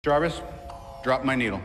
Jarvis, drop my needle.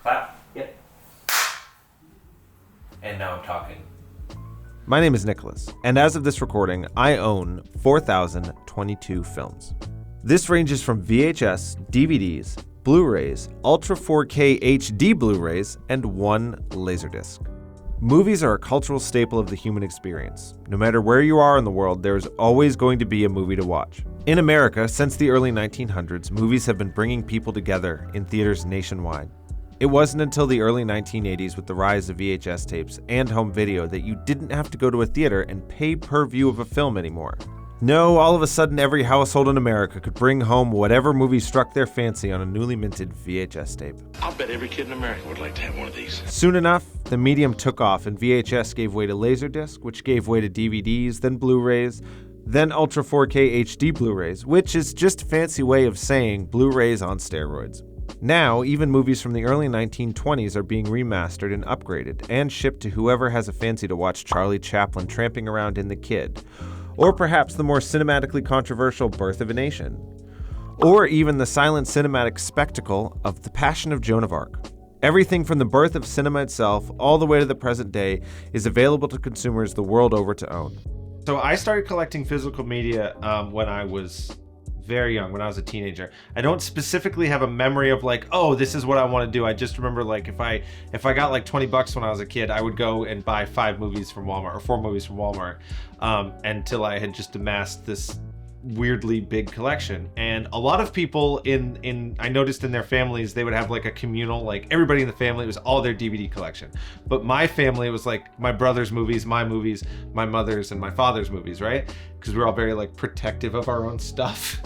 Clap. Yep. And now I'm talking. My name is Nicholas, and as of this recording, I own 4,022 films. This ranges from VHS, DVDs, Blu-rays, Ultra 4K HD Blu-rays, and one Laserdisc. Movies are a cultural staple of the human experience. No matter where you are in the world, there is always going to be a movie to watch. In America, since the early 1900s, movies have been bringing people together in theaters nationwide. It wasn't until the early 1980s with the rise of VHS tapes and home video that you didn't have to go to a theater and pay per view of a film anymore. No, all of a sudden every household in America could bring home whatever movie struck their fancy on a newly minted VHS tape. I'll bet every kid in America would like to have one of these. Soon enough, the medium took off and VHS gave way to Laserdisc, which gave way to DVDs, then Blu-rays, then Ultra 4K HD Blu-rays, which is just a fancy way of saying Blu-rays on steroids. Now, even movies from the early 1920s are being remastered and upgraded and shipped to whoever has a fancy to watch Charlie Chaplin tramping around in The Kid, or perhaps the more cinematically controversial Birth of a Nation, or even the silent cinematic spectacle of The Passion of Joan of Arc. Everything from the birth of cinema itself all the way to the present day is available to consumers the world over to own. So I started collecting physical media when I was very young, when I was a teenager. I don't specifically have a memory of like, oh, this is what I want to do. I just remember like if I got like $20 when I was a kid, I would go and buy 5 movies from Walmart or 4 movies from Walmart until I had just amassed this weirdly big collection. And a lot of people in I noticed in their families, they would have like a communal, like everybody in the family, it was all their DVD collection. But my family, it was like my brother's movies, my mother's and my father's movies, right? Because we're all very like protective of our own stuff.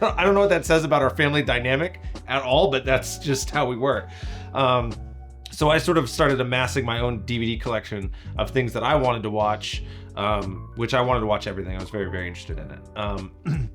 I don't know what that says about our family dynamic at all, but that's just how we were. So I sort of started amassing my own DVD collection of things that I wanted to watch, which I wanted to watch everything. I was very, very interested in it.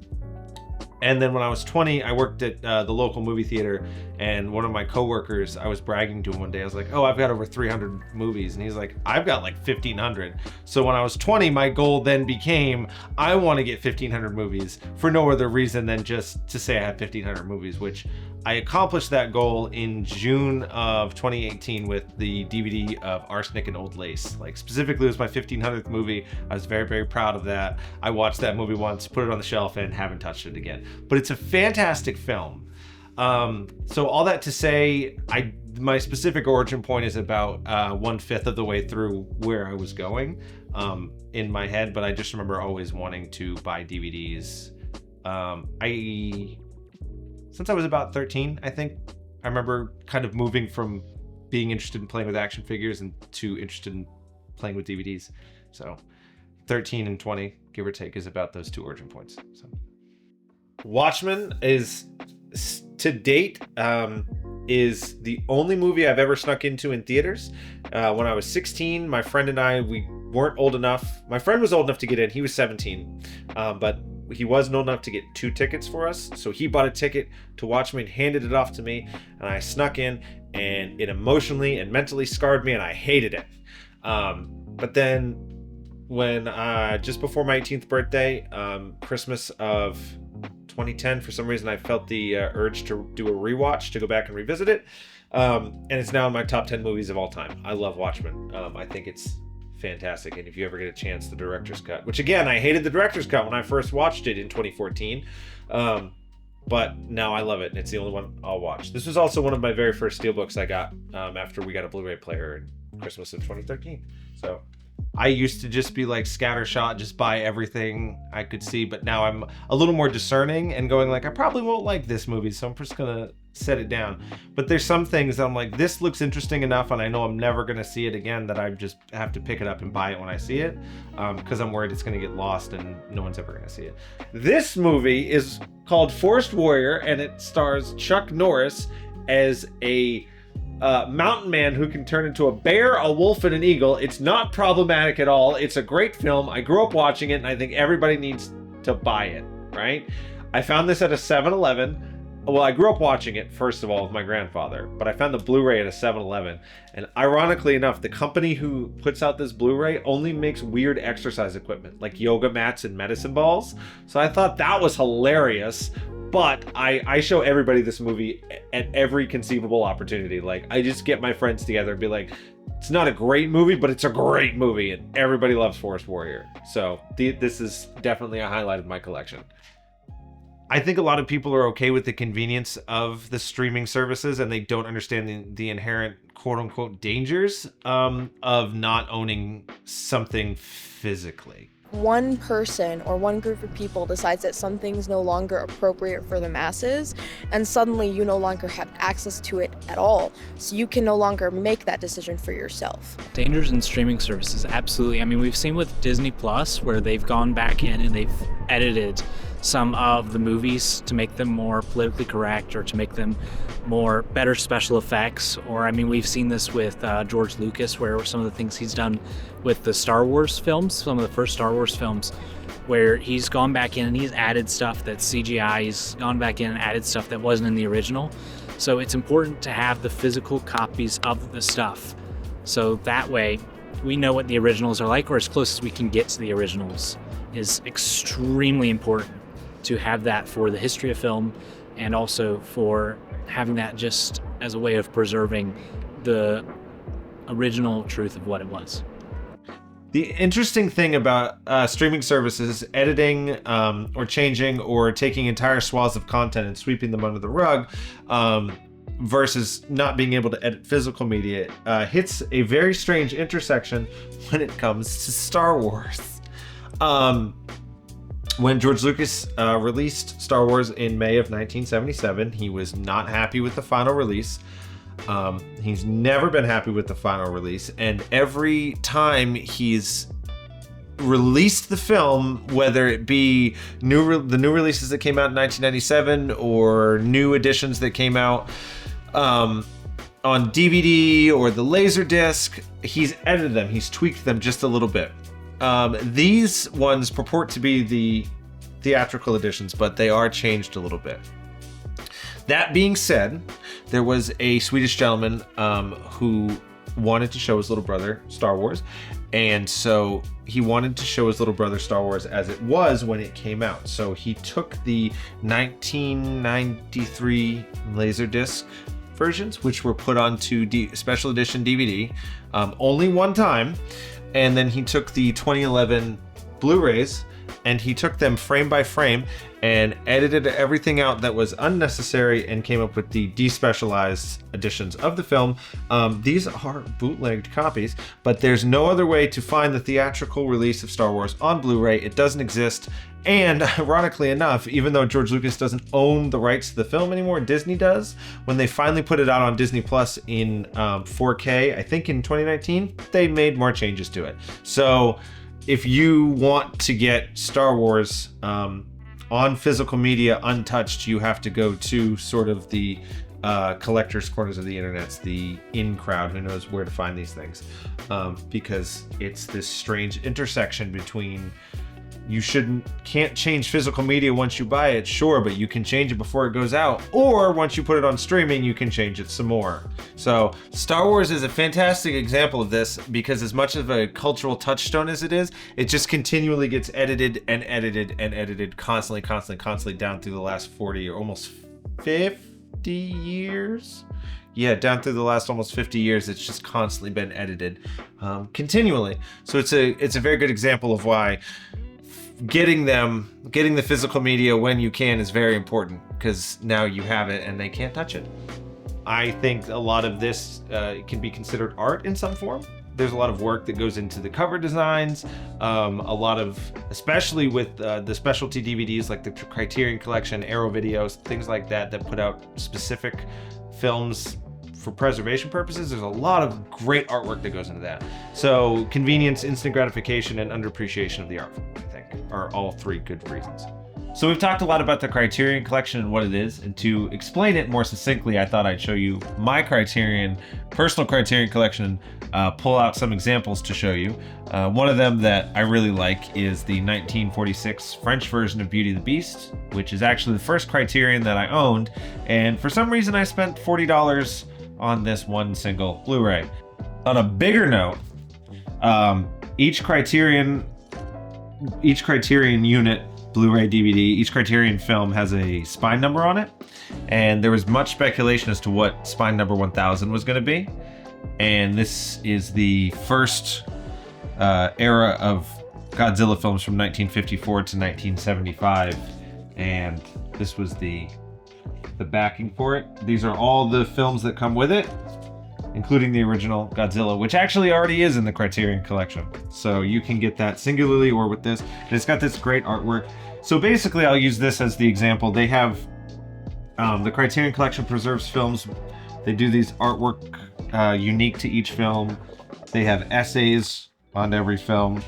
And then when I was 20, I worked at the local movie theater, and one of my coworkers, I was bragging to him one day. I was like, oh, I've got over 300 movies. And he's like, I've got like 1,500. So when I was 20, my goal then became, I want to get 1,500 movies for no other reason than just to say I had 1,500 movies, which I accomplished that goal in June of 2018 with the DVD of Arsenic and Old Lace. Like specifically, it was my 1,500th movie. I was very, very proud of that. I watched that movie once, put it on the shelf, and haven't touched it again. But it's a fantastic film. So all that to say, my specific origin point is about 1/5 of the way through where I was going in my head, but I just remember always wanting to buy DVDs. Since I was about 13, I think, I remember kind of moving from being interested in playing with action figures and to interested in playing with DVDs. So 13 and 20, give or take, is about those 2 origin points. So Watchmen is, to date, is the only movie I've ever snuck into in theaters. When I was 16, my friend and I, we weren't old enough. My friend was old enough to get in. He was 17, but he wasn't old enough to get 2 tickets for us. So he bought a ticket to Watchmen, handed it off to me, and I snuck in, and it emotionally and mentally scarred me, and I hated it. But then when just before my 18th birthday, Christmas of 2010, for some reason I felt the urge to do a rewatch, to go back and revisit it, and it's now in my top 10 movies of all time. I love Watchmen. I think it's fantastic, and if you ever get a chance, the director's cut, which again, I hated the director's cut when I first watched it in 2014, but now I love it, and it's the only one I'll watch. This was also one of my very first steelbooks I got after we got a Blu-ray player in Christmas of 2013. So I used to just be like scattershot, just buy everything I could see, but now I'm a little more discerning and going like, I probably won't like this movie, so I'm just gonna set it down. But there's some things that I'm like, this looks interesting enough and I know I'm never gonna see it again, that I just have to pick it up and buy it when I see it, because I'm worried it's gonna get lost and no one's ever gonna see it. This movie is called Forest Warrior, and it stars Chuck Norris as a mountain man who can turn into a bear, a wolf, and an eagle. It's not problematic at all. It's a great film. I grew up watching it, and I think everybody needs to buy it, right? I found this at a 7-Eleven. Well, I grew up watching it, first of all, with my grandfather, but I found the Blu-ray at a 7-Eleven. And ironically enough, the company who puts out this Blu-ray only makes weird exercise equipment, like yoga mats and medicine balls. So I thought that was hilarious. But I show everybody this movie at every conceivable opportunity. Like, I just get my friends together and be like, it's not a great movie, but it's a great movie. And everybody loves Forest Warrior. So this is definitely a highlight of my collection. I think a lot of people are okay with the convenience of the streaming services, and they don't understand the inherent quote-unquote dangers of not owning something physically. One person or one group of people decides that something's no longer appropriate for the masses, and suddenly you no longer have access to it at all. So you can no longer make that decision for yourself. Dangers in streaming services, absolutely. I mean, we've seen with Disney Plus where they've gone back in and they've edited some of the movies to make them more politically correct or to make them more better special effects. Or, I mean, we've seen this with George Lucas, where some of the things he's done with the Star Wars films, some of the first Star Wars films, where he's gone back in and he's added stuff that's CGI, he's gone back in and added stuff that wasn't in the original. So it's important to have the physical copies of the stuff. So that way we know what the originals are like, or as close as we can get to the originals is extremely important to have that for the history of film, and also for having that just as a way of preserving the original truth of what it was. The interesting thing about streaming services, editing or changing or taking entire swaths of content and sweeping them under the rug, versus not being able to edit physical media, hits a very strange intersection when it comes to Star Wars. When George Lucas released Star Wars in May of 1977, he was not happy with the final release. He's never been happy with the final release, and every time he's released the film, whether it be the new releases that came out in 1997 or new editions that came out on DVD or the Laserdisc, he's edited them, he's tweaked them just a little bit. These ones purport to be the theatrical editions, but they are changed a little bit. That being said, there was a Swedish gentleman who wanted to show his little brother Star Wars, and so he wanted to show his little brother Star Wars as it was when it came out. So he took the 1993 Laserdisc versions, which were put onto special edition DVD only one time, and then he took the 2011 Blu-rays and he took them frame by frame and edited everything out that was unnecessary and came up with the despecialized editions of the film. These are bootlegged copies, but there's no other way to find the theatrical release of Star Wars on Blu-ray. It doesn't exist. And ironically enough, even though George Lucas doesn't own the rights to the film anymore, Disney does. When they finally put it out on Disney Plus in 4K, I think in 2019, they made more changes to it. So if you want to get Star Wars on physical media untouched, you have to go to sort of the collector's corners of the internet, the in crowd who knows where to find these things, because it's this strange intersection between can't change physical media once you buy it, sure, but you can change it before it goes out, or once you put it on streaming, you can change it some more. So Star Wars is a fantastic example of this, because as much of a cultural touchstone as it is, it just continually gets edited and edited and edited constantly down through the last 40 or almost 50 years. Yeah, down through the last almost 50 years, it's just constantly been edited continually. So it's a very good example of why getting the physical media when you can is very important, because now you have it and they can't touch it. I think a lot of this can be considered art in some form, there's a lot of work that goes into the cover designs, a lot of, especially with the specialty DVDs like the Criterion Collection, Arrow Videos, things like that put out specific films for preservation purposes. There's a lot of great artwork that goes into that. So convenience, instant gratification, and underappreciation of the art form, I think, are all three good reasons. So we've talked a lot about the Criterion Collection and what it is, and to explain it more succinctly, I thought I'd show you my personal Criterion Collection, pull out some examples to show you. One of them that I really like is the 1946 French version of Beauty and the Beast, which is actually the first Criterion that I owned, and for some reason I spent $40 on this one single Blu-ray. On a bigger note, each Criterion unit, Blu-ray, DVD, each Criterion film has a spine number on it, and there was much speculation as to what spine number 1000 was going to be. And this is the first era of Godzilla films from 1954 to 1975, and this was the backing for it. These are all the films that come with it, including the original Godzilla, which actually already is in the Criterion Collection. So you can get that singularly or with this. And it's got this great artwork. So basically, I'll use this as the example. They have, the Criterion Collection preserves films. They do these artwork unique to each film. They have essays on every film,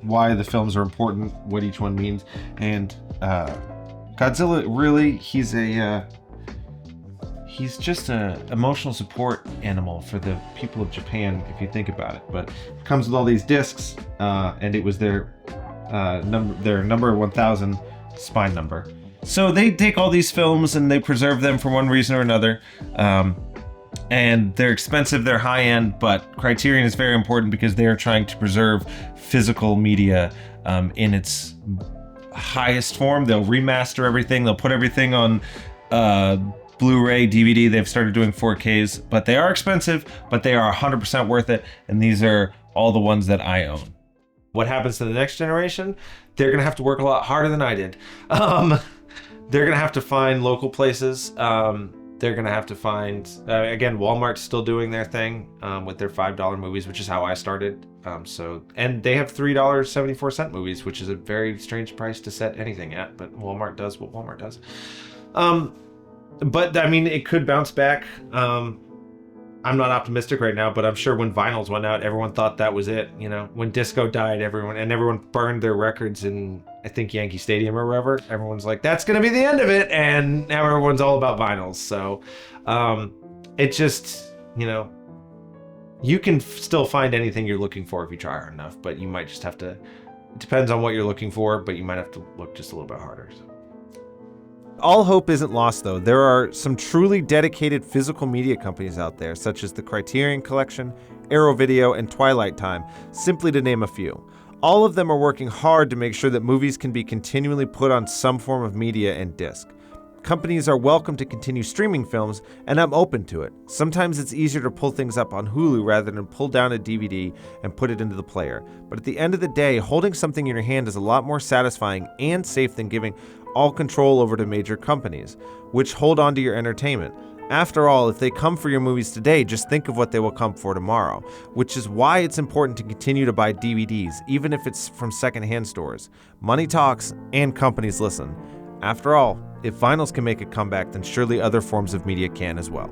why the films are important, what each one means. And Godzilla, really, he's just a emotional support animal for the people of Japan, if you think about it. But it comes with all these discs, and it was their number 1000 spine number. So they take all these films and they preserve them for one reason or another. And they're expensive, they're high end, but Criterion is very important because they are trying to preserve physical media in its highest form. They'll remaster everything, they'll put everything on Blu-ray, DVD. They've started doing 4Ks, but they are expensive, but they are 100% worth it. And these are all the ones that I own. What happens to the next generation? They're gonna have to work a lot harder than I did. They're gonna have to find local places. They're gonna have to find, again, Walmart's still doing their thing with their $5 movies, which is how I started. And they have $3.74 movies, which is a very strange price to set anything at, but Walmart does what Walmart does. But I mean, it could bounce back. I'm not optimistic right now, but I'm sure when vinyls went out, everyone thought that was it. You know, when disco died, everyone burned their records in, I think, Yankee Stadium or wherever. Everyone's like, that's gonna be the end of it, and now everyone's all about vinyls. So, it just, you know, you can still find anything you're looking for if you try hard enough, but you might just have to. It depends on what you're looking for, but you might have to look just a little bit harder. So. All hope isn't lost, though. There are some truly dedicated physical media companies out there, such as the Criterion Collection, Arrow Video, and Twilight Time, simply to name a few. All of them are working hard to make sure that movies can be continually put on some form of media and disc. Companies are welcome to continue streaming films, and I'm open to it. Sometimes it's easier to pull things up on Hulu rather than pull down a DVD and put it into the player. But at the end of the day, holding something in your hand is a lot more satisfying and safe than giving all control over to major companies, which hold on to your entertainment. After all, if they come for your movies today, just think of what they will come for tomorrow, which is why it's important to continue to buy DVDs, even if it's from secondhand stores. Money talks, and companies listen. After all, if vinyls can make a comeback, then surely other forms of media can as well.